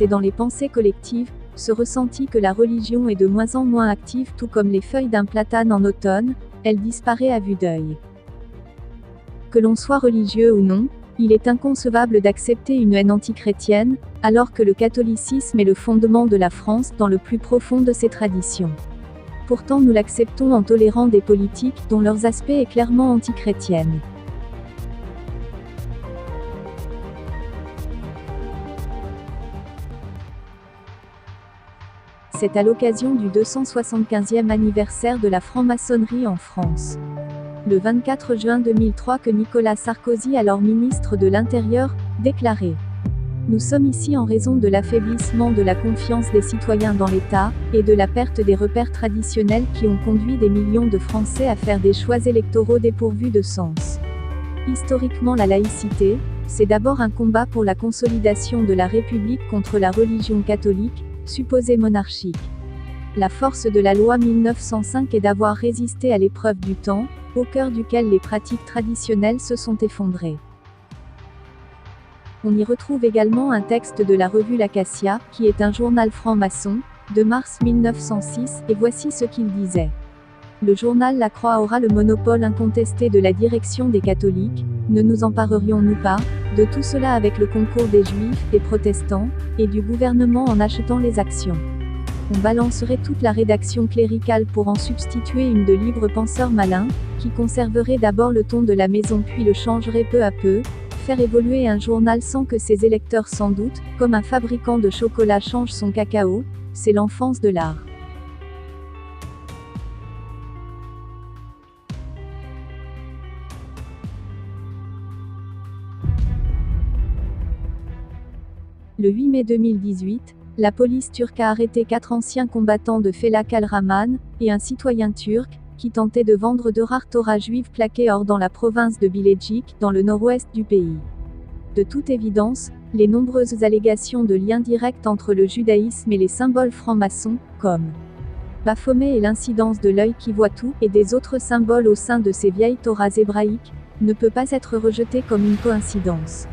c'est dans les pensées collectives, ce ressenti que la religion est de moins en moins active, tout comme les feuilles d'un platane en automne, elle disparaît à vue d'œil. Que l'on soit religieux ou non, il est inconcevable d'accepter une haine antichrétienne, alors que le catholicisme est le fondement de la France dans le plus profond de ses traditions. Pourtant nous l'acceptons en tolérant des politiques dont leurs aspects est clairement antichrétienne. C'est à l'occasion du 275e anniversaire de la franc-maçonnerie en France. Le 24 juin 2003 que Nicolas Sarkozy, alors ministre de l'Intérieur, déclarait « Nous sommes ici en raison de l'affaiblissement de la confiance des citoyens dans l'État, et de la perte des repères traditionnels qui ont conduit des millions de Français à faire des choix électoraux dépourvus de sens. Historiquement la laïcité, c'est d'abord un combat pour la consolidation de la République contre la religion catholique, supposée monarchique. La force de la loi 1905 est d'avoir résisté à l'épreuve du temps, au cœur duquel les pratiques traditionnelles se sont effondrées. » On y retrouve également un texte de la revue L'Acacia, qui est un journal franc-maçon, de mars 1906, et voici ce qu'il disait. Le journal La Croix aura le monopole incontesté de la direction des catholiques, ne nous emparerions-nous pas de tout cela avec le concours des juifs, des protestants, et du gouvernement en achetant les actions. On balancerait toute la rédaction cléricale pour en substituer une de libres penseurs malins, qui conserverait d'abord le ton de la maison puis le changerait peu à peu, faire évoluer un journal sans que ses électeurs s'en doutent, comme un fabricant de chocolat change son cacao, c'est l'enfance de l'art. Le 8 mai 2018, la police turque a arrêté 4 anciens combattants de Felak al-Rahman, et un citoyen turc, qui tentait de vendre de rares Torahs juives plaquées or dans la province de Bilecik, dans le nord-ouest du pays. De toute évidence, les nombreuses allégations de liens directs entre le judaïsme et les symboles francs-maçons, comme Baphomet et l'incidence de l'œil qui voit tout, et des autres symboles au sein de ces vieilles Torahs hébraïques, ne peut pas être rejetée comme une coïncidence.